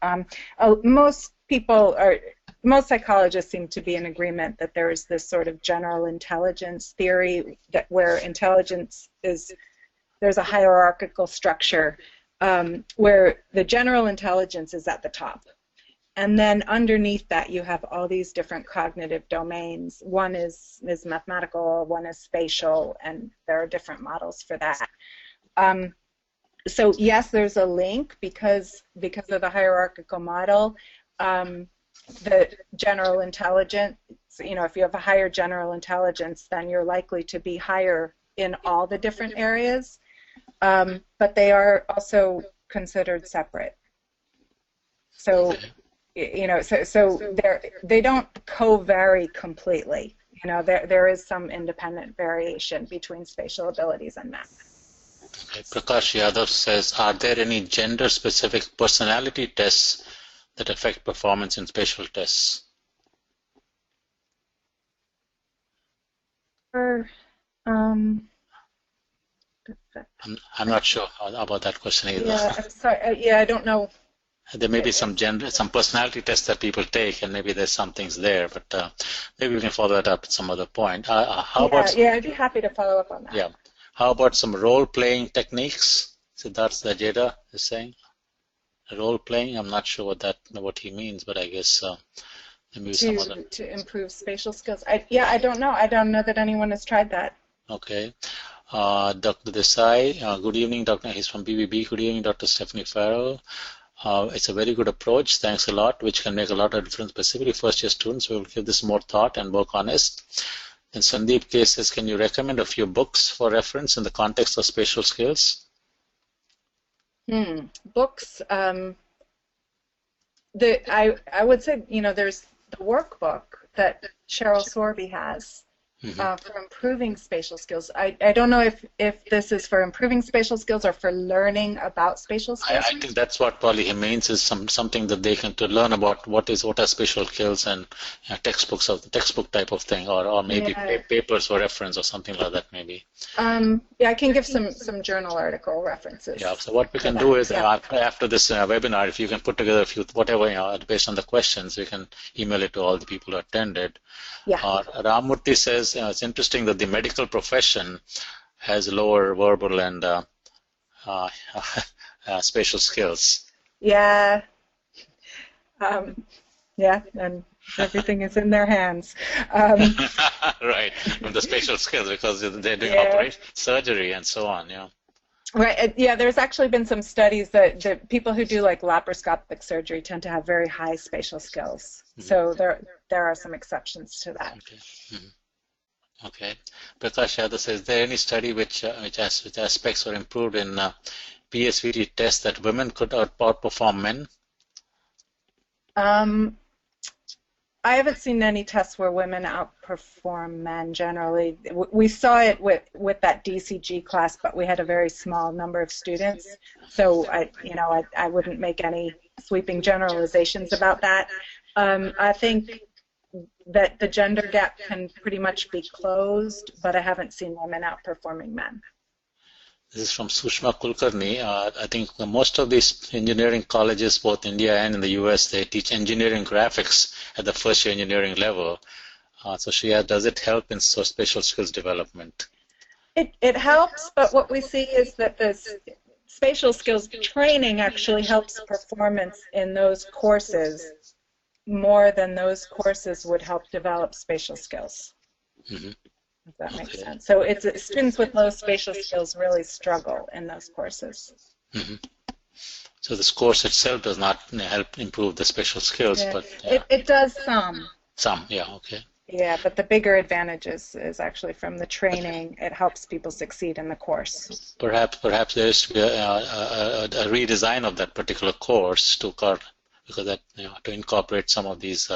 most psychologists seem to be in agreement that there is this sort of general intelligence theory that where intelligence is, there's a hierarchical structure where the general intelligence is at the top. And then underneath that you have all these different cognitive domains. One is mathematical, one is spatial, and there are different models for that. So yes, there's a link because of the hierarchical model. The general intelligence, if you have a higher general intelligence, then you're likely to be higher in all the different areas, but they are also considered separate. So, they don't co-vary completely. There is some independent variation between spatial abilities and math. Okay. Prakash Yadav says, are there any gender-specific personality tests that affect performance in spatial tests? I'm not sure about that question either. Yeah, I'm sorry. Yeah, I don't know. There may be some personality tests that people take, and maybe there's some things there, but maybe we can follow that up at some other point. I'd be happy to follow up on that. Yeah. How about some role-playing techniques? Siddharth Sajeda is saying. Role-playing, I'm not sure what he means, but I guess maybe some other... To improve spatial skills. I don't know. I don't know that anyone has tried that. Okay. Dr. Desai, good evening, Dr. He's from BBB. Good evening, Dr. Stephanie Farrell. It's a very good approach. Thanks a lot, which can make a lot of difference, specifically first-year students. We will give this more thought and work on it. And Sandeep K says, can you recommend a few books for reference in the context of spatial skills? Books. I would say, there's the workbook that Cheryl Sorby has for improving spatial skills. I don't know if this is for improving spatial skills or for learning about spatial skills. I think that's what probably he means, is something that they can to learn about what are spatial skills, and textbooks of the textbook type of thing, or maybe papers for reference or something like that maybe. I can give some journal article references. Yeah. So what we can do is after this webinar, if you can put together a few whatever based on the questions, we can email it to all the people who attended. Yeah. Ramurthy says it's interesting that the medical profession has lower verbal and spatial skills. Yeah. And everything is in their hands. Right, from the spatial skills, because they're doing operation, surgery, and so on. Yeah. Right. Yeah, there's actually been some studies that people who do like laparoscopic surgery tend to have very high spatial skills. Mhm. So there are some exceptions to that. Okay. Mhm. Okay. Prakash Yadav says, is there any study which aspects were improved in PSVT tests that women could outperform men? I haven't seen any tests where women outperform men generally. We saw it with that DCG class, but we had a very small number of students. So I wouldn't make any sweeping generalizations about that. I think that the gender gap can pretty much be closed, but I haven't seen women outperforming men. This is from Sushma Kulkarni. I think most of these engineering colleges, both India and in the US, they teach engineering graphics at the first year engineering level. So she asked, does it help in spatial skills development? It helps, but what we see is that the spatial skills training actually helps performance in those courses more than those courses would help develop spatial skills. Mm-hmm. If that makes sense. So students with low spatial skills really struggle in those courses. Mm-hmm. So this course itself does not help improve the spatial skills, Yeah. but It does some. Some, yeah, okay. Yeah, but the bigger advantage is actually from the training. It helps people succeed in the course. Perhaps there is to be a redesign of that particular course because that to incorporate some of these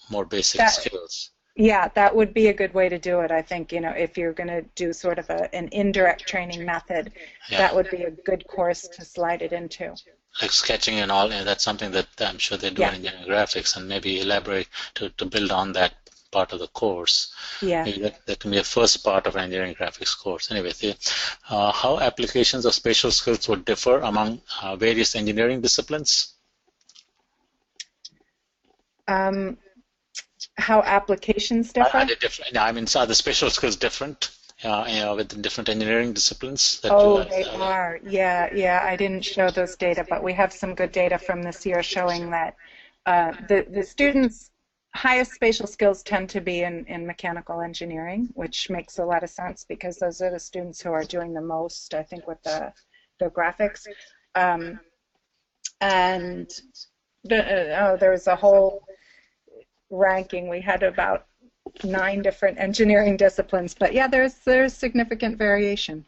more basic skills. Yeah, that would be a good way to do it. I think if you're going to do sort of an indirect training method, that would be a good course to slide it into. Like sketching and all, and that's something that I'm sure they do in engineering graphics, and maybe elaborate to build on that part of the course. Yeah. Maybe that can be a first part of an engineering graphics course. Anyway, how applications of spatial skills would differ among various engineering disciplines? How applications differ? Are they different? I mean, are the spatial skills different? With different engineering disciplines? They are. Yeah. I didn't show those data, but we have some good data from this year showing that the students' highest spatial skills tend to be in mechanical engineering, which makes a lot of sense because those are the students who are doing the most, I think, with the graphics. And there was a whole ranking. We had about 9 different engineering disciplines, but yeah, there's significant variation.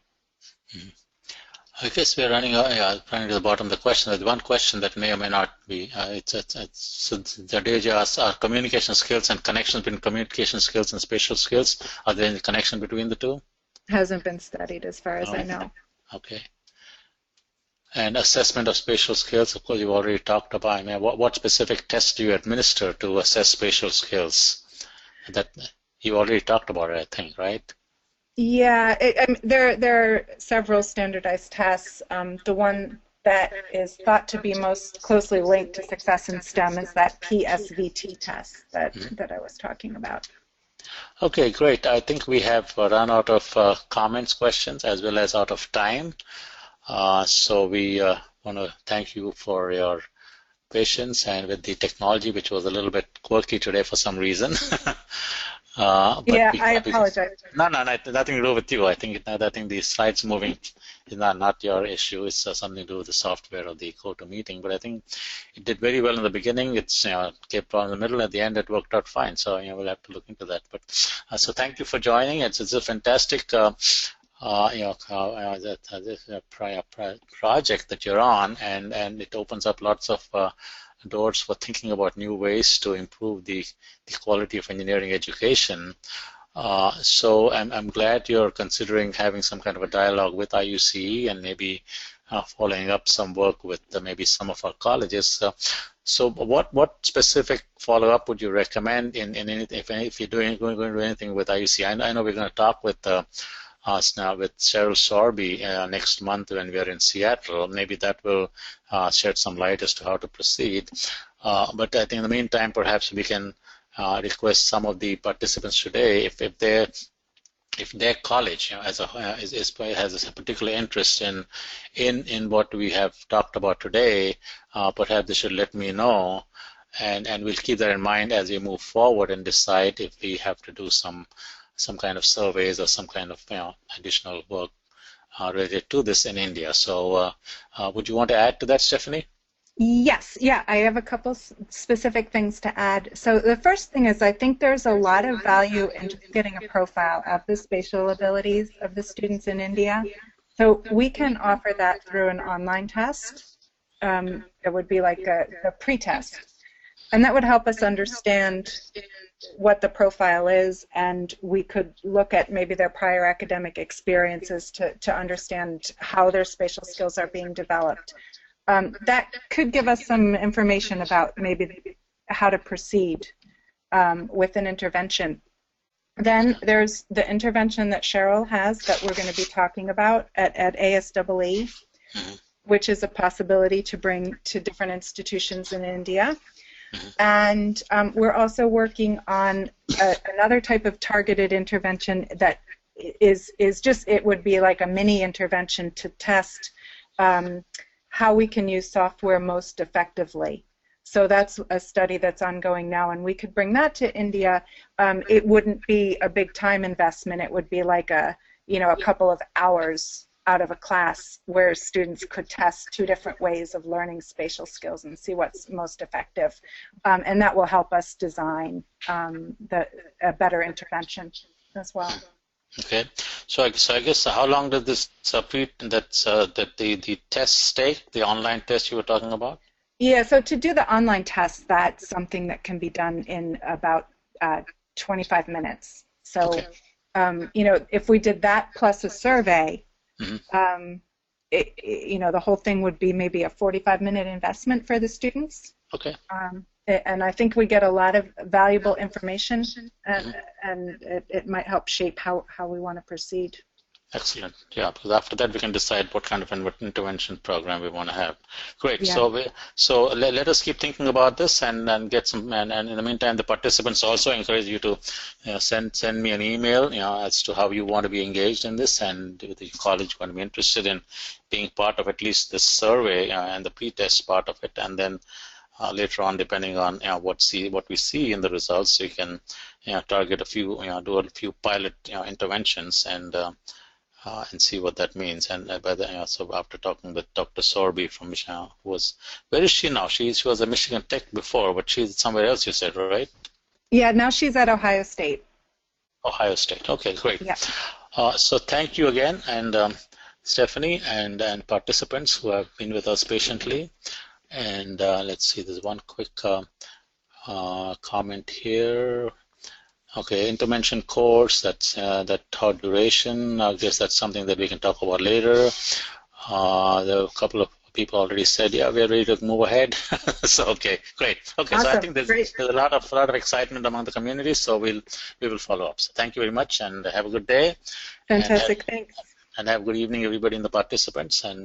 Mm-hmm. I guess we're running to the bottom of the question. There's one question that may or may not be. So Jadeja asks, are communication skills and connections between communication skills and spatial skills, are there any connection between the two? Hasn't been studied as far as I know. Okay. And assessment of spatial skills, of course, you've already talked about. I mean, what specific tests do you administer to assess spatial skills? That you already talked about it, I think, right? Yeah, there are several standardized tests. The one that is thought to be most closely linked to success in STEM is that PSVT test that I was talking about. Okay, great. I think we have run out of comments, questions, as well as out of time. So we want to thank you for your patience and with the technology, which was a little bit quirky today for some reason. I apologize. No, nothing to do with you. I think the slides moving is not your issue. It's something to do with the software of the GoToMeeting. But I think it did very well in the beginning. It's kept on in the middle. At the end, it worked out fine. So we'll have to look into that. But so thank you for joining. It's a fantastic project that you're on, and it opens up lots of doors for thinking about new ways to improve the quality of engineering education. So I'm glad you're considering having some kind of a dialogue with IUCE and maybe following up some work with maybe some of our colleges. So what specific follow-up would you recommend if you're going to do anything with IUCE? I know we're going to talk with us now with Cheryl Sorby next month when we are in Seattle. Maybe that will shed some light as to how to proceed. But I think in the meantime, perhaps we can request some of the participants today, if their college has a particular interest in what we have talked about today, perhaps they should let me know, and we'll keep that in mind as we move forward and decide if we have to do some kind of surveys or some kind of additional work related to this in India. So would you want to add to that, Stephanie? Yes, yeah, I have a couple specific things to add. So the first thing is I think there's a lot of value in just getting a profile of the spatial abilities of the students in India. So we can offer that through an online test. It would be like a pre-test. And that would help us understand what the profile is, and we could look at maybe their prior academic experiences to understand how their spatial skills are being developed. That could give us some information about maybe how to proceed with an intervention. Then there's the intervention that Cheryl has that we're going to be talking about at ASEE, which is a possibility to bring to different institutions in India. And we're also working on another type of targeted intervention that is just, it would be like a mini intervention to test how we can use software most effectively. So that's a study that's ongoing now, and we could bring that to India. It wouldn't be a big time investment. It would be like a couple of hours out of a class where students could test 2 different ways of learning spatial skills and see what's most effective. And that will help us design a better intervention as well. Okay, so I guess how long does this the tests take, the online test you were talking about? Yeah, so to do the online test, that's something that can be done in about 25 minutes. So, okay. If we did that plus a survey, Mm-hmm. The whole thing would be maybe a 45-minute investment for the students. Okay. And I think we get a lot of valuable information, and it might help shape how we want to proceed. Excellent. Yeah, because after that we can decide what kind of an intervention program we want to have. Great. Yeah. So let us keep thinking about this and get some. And in the meantime, the participants also encourage you to send me an email, as to how you want to be engaged in this, and if the college going to be interested in being part of at least this survey and the pre-test part of it, and then later on, depending on what we see in the results, we can target a few, do a few pilot interventions and see what that means. And so after talking with Dr. Sorby from Michigan, where is she now? She was at Michigan Tech before, but she's somewhere else, you said, right? Yeah, now she's at Ohio State. Ohio State. Okay, great. Yeah. So thank you again, and Stephanie and participants who have been with us patiently. And let's see, there's one quick comment here. Okay, intervention course, that hard duration. I guess that's something that we can talk about later. There are a couple of people already said, yeah, we're ready to move ahead. So okay, great. Okay, awesome. So I think there's a lot of excitement among the community, so we will follow up. So thank you very much, and have a good day. Fantastic, thanks. And have a good evening, everybody in the participants. And